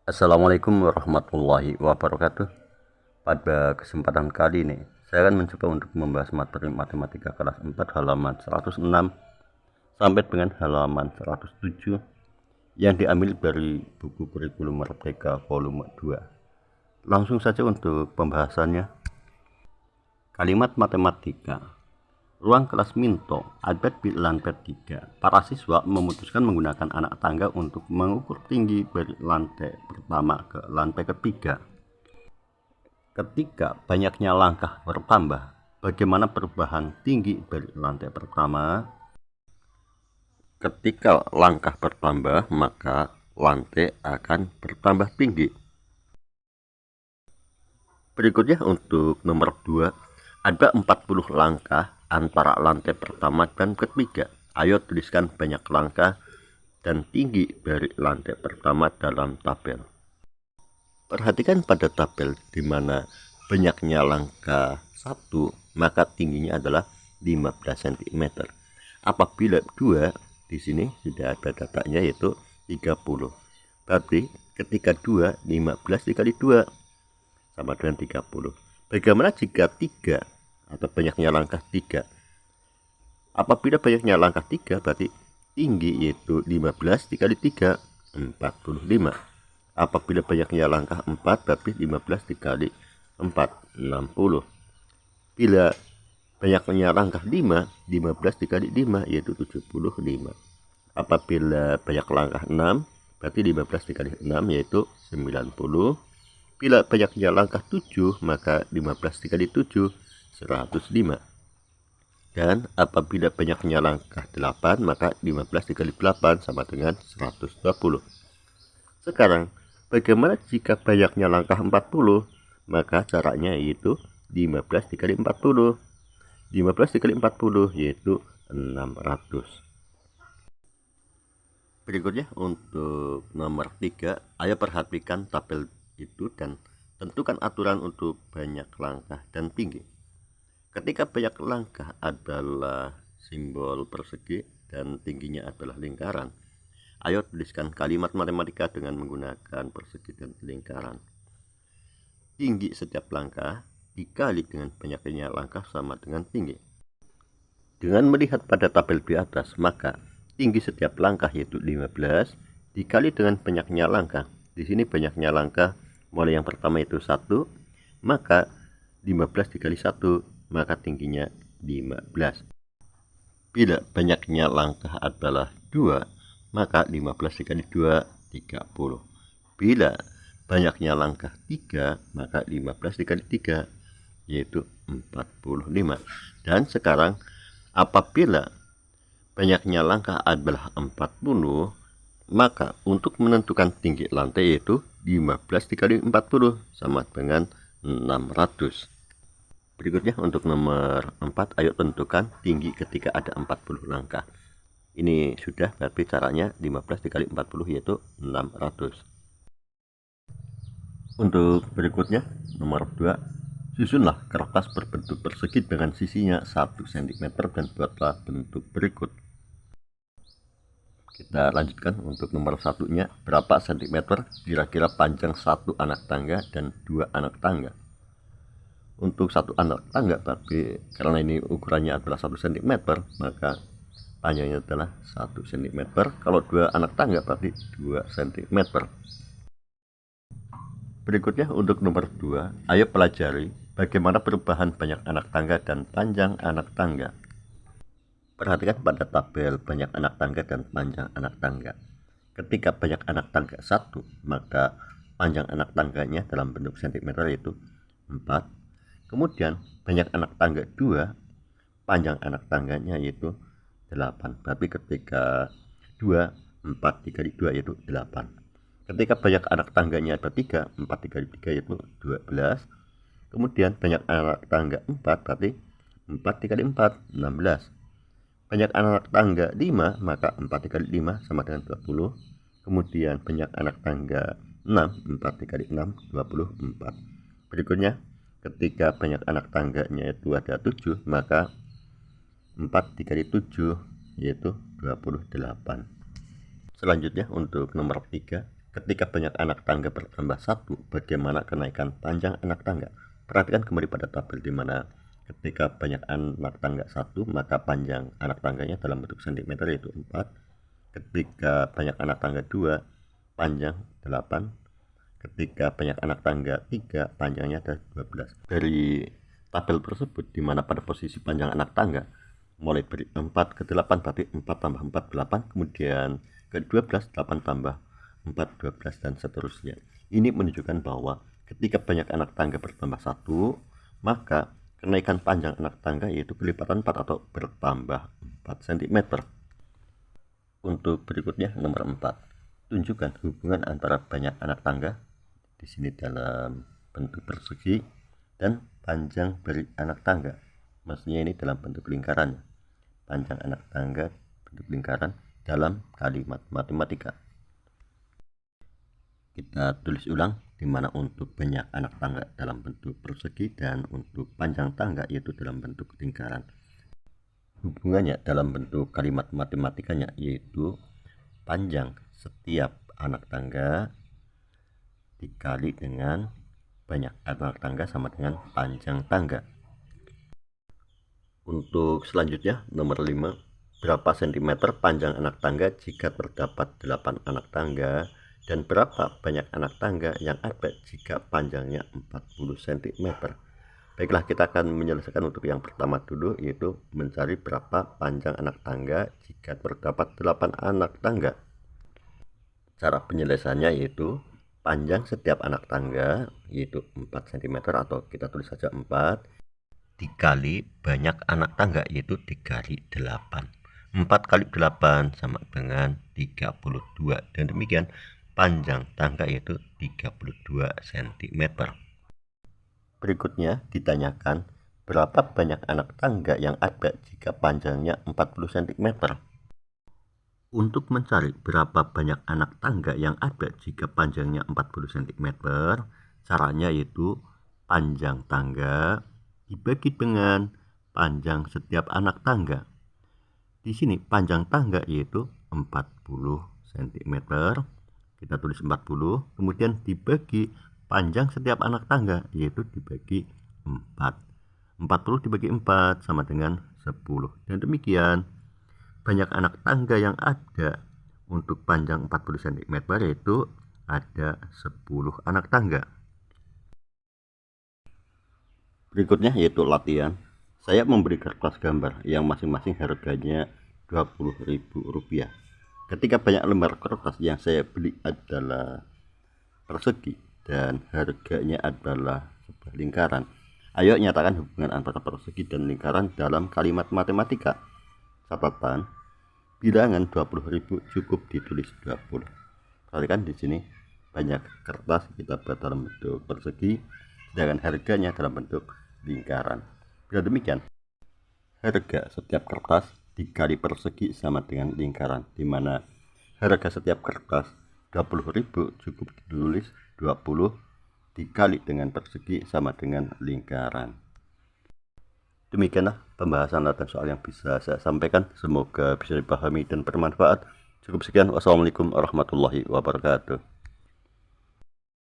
Assalamualaikum warahmatullahi wabarakatuh. Pada kesempatan kali ini, saya akan mencoba untuk membahas materi matematika kelas 4 halaman 106 sampai dengan halaman 107 yang diambil dari buku kurikulum Merdeka volume 2. Langsung saja untuk pembahasannya. Kalimat matematika. Ruang kelas Minto, Albert di lantai 3. Para siswa memutuskan menggunakan anak tangga untuk mengukur tinggi dari lantai pertama ke lantai ketiga. Ketika banyaknya langkah bertambah, bagaimana perubahan tinggi dari lantai pertama? Ketika langkah bertambah, maka lantai akan bertambah tinggi. Berikutnya untuk nomor 2, ada 40 langkah antara lantai pertama dan ketiga. Ayo tuliskan banyak langkah dan tinggi dari lantai pertama dalam tabel. Perhatikan pada tabel di mana banyaknya langkah 1, maka tingginya adalah 15 cm. Apabila 2, di sini sudah ada datanya yaitu 30. Berarti ketika 2, 15 dikali 2 sama dengan 30. Bagaimana jika 3 atau banyaknya langkah 3? Apabila banyaknya langkah 3 berarti tinggi yaitu 15 dikali 3, 45. Apabila banyaknya langkah 4 berarti 15 dikali 4, 60. Bila banyaknya langkah 5, 15 dikali 5 yaitu 75. Apabila banyak langkah 6 berarti 15 dikali 6 yaitu 90. Bila banyaknya langkah 7 maka 15 dikali 7, 105. Dan apabila banyaknya langkah 8 maka 15 dikali 8 sama dengan 120. Sekarang bagaimana jika banyaknya langkah 40? Maka caranya yaitu 15 dikali 40. 15 dikali 40 yaitu 600. Berikutnya untuk nomor 3, ayo perhatikan tabel itu dan tentukan aturan untuk banyak langkah dan tinggi. Ketika banyak langkah adalah simbol persegi dan tingginya adalah lingkaran, ayo tuliskan kalimat matematika dengan menggunakan persegi dan lingkaran. Tinggi setiap langkah dikali dengan banyaknya langkah sama dengan tinggi. Dengan melihat pada tabel di atas, maka tinggi setiap langkah yaitu 15 dikali dengan banyaknya langkah. Di sini banyaknya langkah mulai yang pertama itu 1, maka 15 dikali 1, maka tingginya 15. Bila banyaknya langkah adalah 2, maka 15 dikali 2, 30. Bila banyaknya langkah 3, maka 15 dikali 3, yaitu 45. Dan sekarang apabila banyaknya langkah adalah 40, maka untuk menentukan tinggi lantai yaitu 15 dikali 40 sama dengan 600. Berikutnya untuk nomor 4, ayo tentukan tinggi ketika ada 40 langkah. Ini sudah, berarti caranya 15 dikali 40 yaitu 600. Untuk berikutnya nomor 2, susunlah kertas berbentuk persegi dengan sisinya 1 cm dan buatlah bentuk berikut. Kita lanjutkan untuk nomor 1-nya, berapa sentimeter kira-kira panjang satu anak tangga dan 2 anak tangga. Untuk satu anak tangga, tapi karena ini ukurannya adalah 1 cm, maka panjangnya adalah 1 cm. Kalau 2 anak tangga berarti 2 cm. Berikutnya untuk nomor 2, ayo pelajari bagaimana perubahan banyak anak tangga dan panjang anak tangga. Perhatikan pada tabel banyak anak tangga dan panjang anak tangga. Ketika banyak anak tangga 1, maka panjang anak tangganya dalam bentuk cm yaitu 4. Kemudian banyak anak tangga 2, panjang anak tangganya yaitu 8. Berarti ketika 2, 4 dikali 2 yaitu 8. Ketika banyak anak tangganya ada 3, 4 dikali 3 yaitu 12. Kemudian banyak anak tangga 4, berarti 4 dikali 4, 16. Banyak anak tangga 5, maka 4 dikali 5 sama dengan 20. Kemudian banyak anak tangga 6, 4 dikali 6, 24. Berikutnya, ketika banyak anak tangganya itu ada 7, maka 4 dikali 7 yaitu 28. Selanjutnya untuk nomor 3, Ketika banyak anak tangga bertambah satu, bagaimana kenaikan panjang anak tangga? Perhatikan kembali pada tabel di mana ketika banyak anak tangga satu, maka panjang anak tangganya dalam bentuk sentimeter yaitu 4. Ketika banyak anak tangga 2, panjang 8. Ketika banyak anak tangga 3, panjangnya ada 12. Dari tabel tersebut, di mana pada posisi panjang anak tangga mulai dari 4 ke 8, berarti 4 tambah 4, 8, kemudian ke 12, 8 tambah 4, 12, dan seterusnya. Ini menunjukkan bahwa ketika banyak anak tangga bertambah 1, maka kenaikan panjang anak tangga yaitu kelipatan 4 atau bertambah 4 cm. Untuk berikutnya nomor 4. Tunjukkan hubungan antara banyak anak tangga di sini dalam bentuk persegi dan panjang dari anak tangga. Maksudnya ini dalam bentuk lingkaran. Panjang anak tangga bentuk lingkaran dalam kalimat matematika. Kita tulis ulang, di mana untuk banyak anak tangga dalam bentuk persegi dan untuk panjang tangga yaitu dalam bentuk lingkaran. Hubungannya dalam bentuk kalimat matematikanya yaitu panjang setiap anak tangga dikali dengan banyak anak tangga sama dengan panjang tangga. Untuk selanjutnya nomor 5, berapa cm panjang anak tangga jika terdapat 8 anak tangga, dan berapa banyak anak tangga yang ada jika panjangnya 40 cm. Baiklah, kita akan menyelesaikan untuk yang pertama dulu, yaitu mencari berapa panjang anak tangga jika terdapat 8 anak tangga. Cara penyelesaiannya yaitu panjang setiap anak tangga yaitu 4 cm, atau kita tulis saja 4, dikali banyak anak tangga yaitu dikali 8. 4 kali 8 sama dengan 32, dan demikian panjang tangga yaitu 32 cm. Berikutnya ditanyakan berapa banyak anak tangga yang ada jika panjangnya 40 cm. Untuk mencari berapa banyak anak tangga yang ada jika panjangnya 40 cm, caranya yaitu panjang tangga dibagi dengan panjang setiap anak tangga. Di sini panjang tangga yaitu 40 cm. Kita tulis 40, kemudian dibagi panjang setiap anak tangga yaitu dibagi 4. 40 dibagi 4 sama dengan 10. Dan demikian banyak anak tangga yang ada untuk panjang 40 cm yaitu ada 10 anak tangga. Berikutnya yaitu latihan. Saya memberi kertas gambar yang masing-masing harganya Rp20.000. Ketika banyak lembar kertas yang saya beli adalah persegi dan harganya adalah sebuah lingkaran, ayo nyatakan hubungan antara persegi dan lingkaran dalam kalimat matematika. Catatan, bilangan 20.000 cukup ditulis 20. Perhatikan di sini banyak kertas kita buat dalam bentuk persegi, sedangkan harganya dalam bentuk lingkaran. Bila demikian, harga setiap kertas dikali persegi sama dengan lingkaran, di mana harga setiap kertas 20.000 cukup ditulis 20 dikali dengan persegi sama dengan lingkaran. Demikianlah pembahasan latihan soal yang bisa saya sampaikan. Semoga bisa dipahami dan bermanfaat. Cukup sekian. Wassalamualaikum warahmatullahi wabarakatuh.